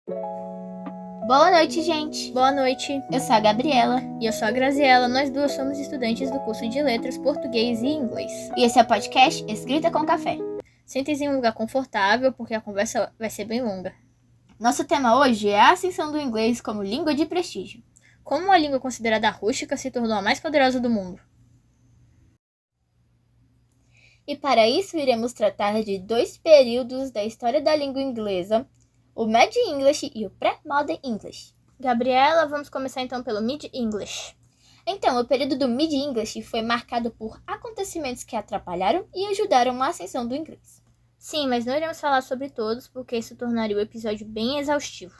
Boa noite, gente! Boa noite, Eu sou a Gabriela. e eu sou a Graziela. Nós duas somos estudantes do curso de Letras, Português e Inglês. E esse é o podcast Escrita com Café. Sentem-se em um lugar confortável, porque a conversa vai ser bem longa. Nosso tema hoje é a ascensão do inglês como língua de prestígio. Como uma língua considerada rústica se tornou a mais poderosa do mundo. E para isso iremos tratar de dois períodos da história da língua inglesa, o Mid English e o Pré-Modern English. Gabriela, vamos começar então pelo Mid English. Então, o período do Mid English foi marcado por acontecimentos que atrapalharam e ajudaram a ascensão do inglês. Sim, mas não iremos falar sobre todos, porque isso tornaria o episódio bem exaustivo.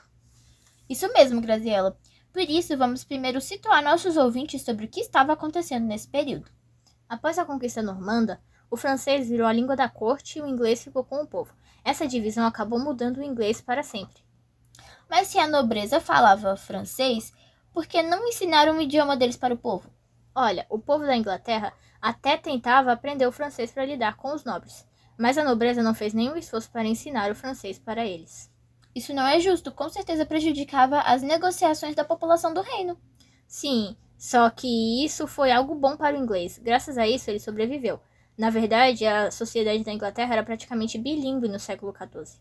Isso mesmo, Graziela. Por isso, vamos primeiro situar nossos ouvintes sobre o que estava acontecendo nesse período. Após a conquista normanda, o francês virou a língua da corte e o inglês ficou com o povo. Essa divisão acabou mudando o inglês para sempre. Mas se a nobreza falava francês, por que não ensinaram o idioma deles para o povo? Olha, o povo da Inglaterra até tentava aprender o francês para lidar com os nobres, mas a nobreza não fez nenhum esforço para ensinar o francês para eles. Isso não é justo, com certeza prejudicava as negociações da população do reino. Sim, só que isso foi algo bom para o inglês. Graças a isso, ele sobreviveu. Na verdade, a sociedade da Inglaterra era praticamente bilíngue no século XIV.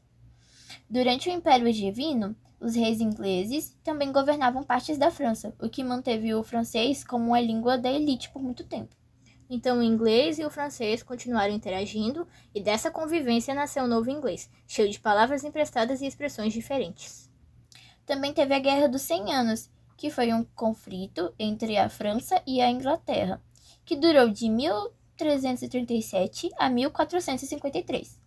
Durante o Império Divino, os reis ingleses também governavam partes da França, o que manteve o francês como uma língua da elite por muito tempo. Então, o inglês e o francês continuaram interagindo, e dessa convivência nasceu o novo inglês, cheio de palavras emprestadas e expressões diferentes. Também teve a Guerra dos 100 Anos, que foi um conflito entre a França e a Inglaterra, que durou de 1337 a 1453.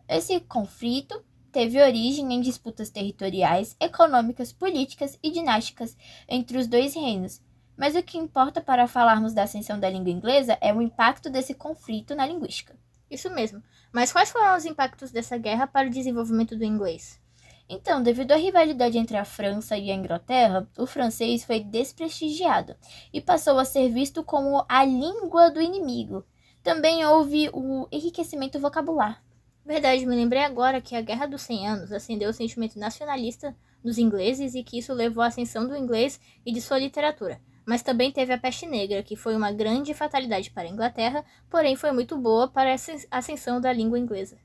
Esse conflito teve origem em disputas territoriais, econômicas, políticas e dinásticas entre os dois reinos. Mas o que importa para falarmos da ascensão da língua inglesa é o impacto desse conflito na linguística. Isso mesmo. Mas quais foram os impactos dessa guerra para o desenvolvimento do inglês? Então, devido à rivalidade entre a França e a Inglaterra, o francês foi desprestigiado e passou a ser visto como a língua do inimigo. Também houve o enriquecimento vocabular. Verdade, me lembrei agora que a Guerra dos 100 Anos acendeu o sentimento nacionalista dos ingleses e que isso levou à ascensão do inglês e de sua literatura. Mas também teve a Peste Negra, que foi uma grande fatalidade para a Inglaterra, porém foi muito boa para a ascensão da língua inglesa.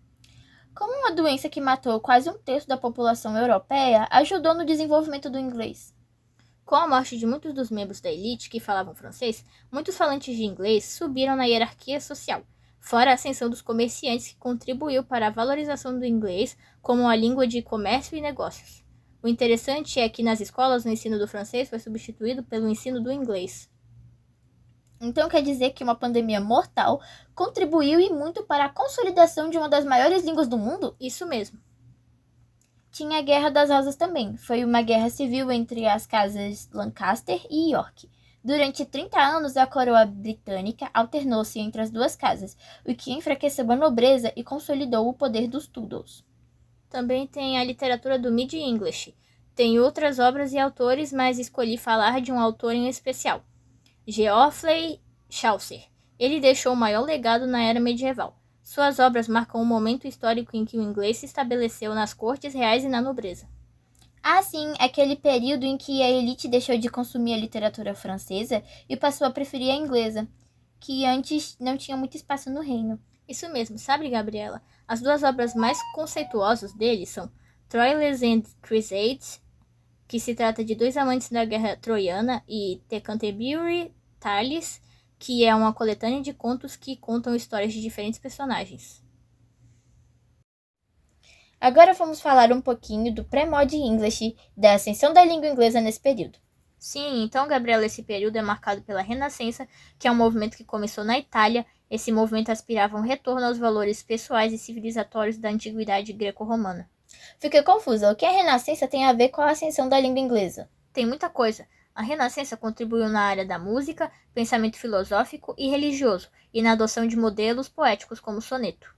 Como uma doença que matou quase um terço da população europeia, ajudou no desenvolvimento do inglês. Com a morte de muitos dos membros da elite que falavam francês, muitos falantes de inglês subiram na hierarquia social, fora a ascensão dos comerciantes que contribuiu para a valorização do inglês como a língua de comércio e negócios. O interessante é que nas escolas o ensino do francês foi substituído pelo ensino do inglês. Então quer dizer que uma pandemia mortal contribuiu e muito para a consolidação de uma das maiores línguas do mundo? Isso mesmo. Tinha a Guerra das Rosas também. Foi uma guerra civil entre as casas Lancaster e York. Durante 30 anos, a coroa britânica alternou-se entre as duas casas, o que enfraqueceu a nobreza e consolidou o poder dos Tudors. Também tem a literatura do Mid English. Tem outras obras e autores, mas escolhi falar de um autor em especial, Geoffrey Chaucer. Ele deixou o maior legado na era medieval. Suas obras marcam um momento histórico em que o inglês se estabeleceu nas cortes reais e na nobreza. Ah, sim, aquele período em que a elite deixou de consumir a literatura francesa e passou a preferir a inglesa, que antes não tinha muito espaço no reino. Isso mesmo, sabe, Gabriela? As duas obras mais conceituosas dele são Troilus and Crusades, que se trata de dois amantes da guerra troiana, e The Canterbury Tales, que é uma coletânea de contos que contam histórias de diferentes personagens. Agora vamos falar um pouquinho do Pré-Modern English, da ascensão da língua inglesa nesse período. Sim, então, Gabriela, esse período é marcado pela Renascença, que é um movimento que começou na Itália. Esse movimento aspirava a um retorno aos valores pessoais e civilizatórios da antiguidade greco-romana. Fiquei confusa, o que a Renascença tem a ver com a ascensão da língua inglesa? Tem muita coisa. A Renascença contribuiu na área da música, pensamento filosófico e religioso, e na adoção de modelos poéticos como o soneto.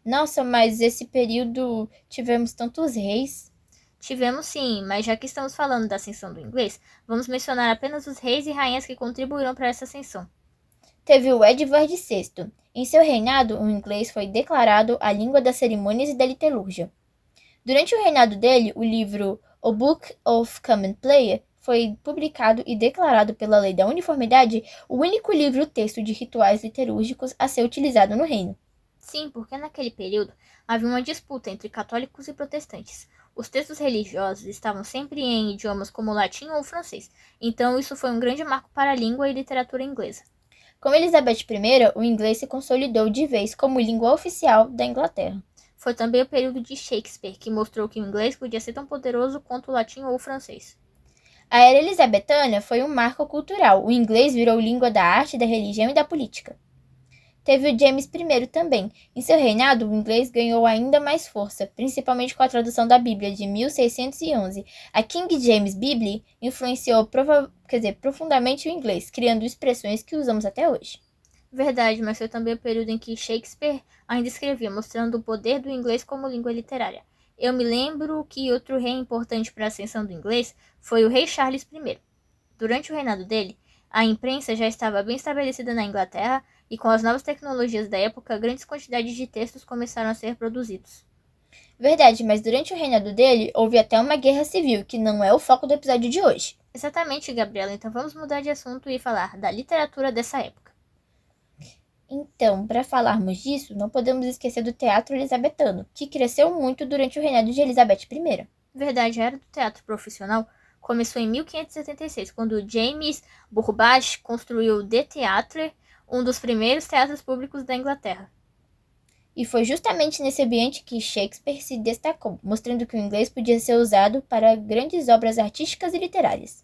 Nossa, mas esse período tivemos tantos reis. Tivemos sim, mas já que estamos falando da ascensão do inglês, vamos mencionar apenas os reis e rainhas que contribuíram para essa ascensão. Teve o Edvard VI. Em seu reinado, o inglês foi declarado a língua das cerimônias e da liturgia. Durante o reinado dele, o livro O Book of Common Prayer foi publicado e declarado pela Lei da Uniformidade o único livro-texto de rituais litúrgicos a ser utilizado no reino. Sim, porque naquele período havia uma disputa entre católicos e protestantes. Os textos religiosos estavam sempre em idiomas como latim ou francês, então isso foi um grande marco para a língua e literatura inglesa. Com Elizabeth I, o inglês se consolidou de vez como língua oficial da Inglaterra. Foi também o período de Shakespeare, que mostrou que o inglês podia ser tão poderoso quanto o latim ou o francês. A era elizabetana foi um marco cultural. O inglês virou língua da arte, da religião e da política. Teve o James I também. Em seu reinado, o inglês ganhou ainda mais força, principalmente com a tradução da Bíblia de 1611. A King James Bible influenciou profundamente o inglês, criando expressões que usamos até hoje. Verdade, mas foi também o período em que Shakespeare ainda escrevia, mostrando o poder do inglês como língua literária. Eu me lembro que outro rei importante para a ascensão do inglês foi o rei Charles I. Durante o reinado dele, a imprensa já estava bem estabelecida na Inglaterra e com as novas tecnologias da época, grandes quantidades de textos começaram a ser produzidos. Verdade, mas durante o reinado dele, houve até uma guerra civil, que não é o foco do episódio de hoje. Exatamente, Gabriela. Então vamos mudar de assunto e falar da literatura dessa época. Então, para falarmos disso, não podemos esquecer do teatro elizabetano, que cresceu muito durante o reinado de Elizabeth I. Verdade, a era do teatro profissional começou em 1576, quando James Burbage construiu o The Theatre, um dos primeiros teatros públicos da Inglaterra. E foi justamente nesse ambiente que Shakespeare se destacou, mostrando que o inglês podia ser usado para grandes obras artísticas e literárias.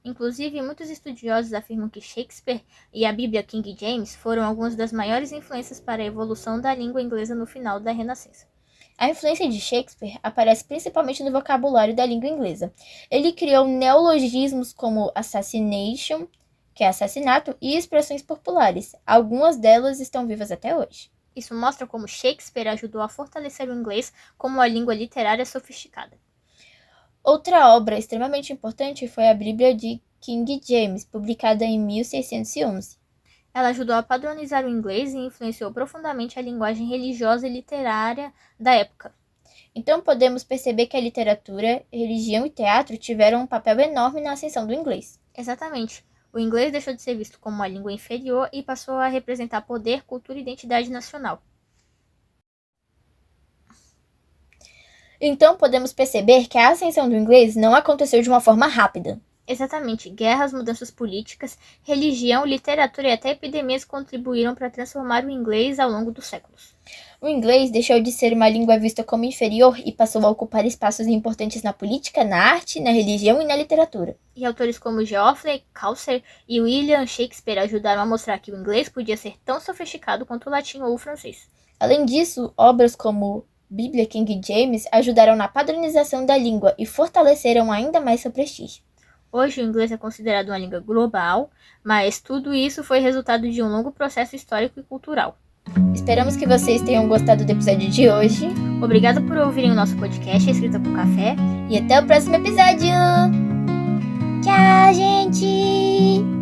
Inclusive, muitos estudiosos afirmam que Shakespeare e a Bíblia King James foram algumas das maiores influências para a evolução da língua inglesa no final da Renascença. A influência de Shakespeare aparece principalmente no vocabulário da língua inglesa. Ele criou neologismos como assassination, que é assassinato, e expressões populares. Algumas delas estão vivas até hoje. Isso mostra como Shakespeare ajudou a fortalecer o inglês como uma língua literária sofisticada. Outra obra extremamente importante foi a Bíblia de King James, publicada em 1611. Ela ajudou a padronizar o inglês e influenciou profundamente a linguagem religiosa e literária da época. Então podemos perceber que a literatura, religião e teatro tiveram um papel enorme na ascensão do inglês. Exatamente. O inglês deixou de ser visto como uma língua inferior e passou a representar poder, cultura e identidade nacional. Então podemos perceber que a ascensão do inglês não aconteceu de uma forma rápida. Exatamente. Guerras, mudanças políticas, religião, literatura e até epidemias contribuíram para transformar o inglês ao longo dos séculos. O inglês deixou de ser uma língua vista como inferior e passou a ocupar espaços importantes na política, na arte, na religião e na literatura. E autores como Geoffrey Chaucer e William Shakespeare ajudaram a mostrar que o inglês podia ser tão sofisticado quanto o latim ou o francês. Além disso, obras como Bíblia King James ajudaram na padronização da língua e fortaleceram ainda mais seu prestígio. Hoje, o inglês é considerado uma língua global, mas tudo isso foi resultado de um longo processo histórico e cultural. Esperamos que vocês tenham gostado do episódio de hoje. Obrigada por ouvirem o nosso podcast Escrita com Café. E até o próximo episódio! Tchau, gente!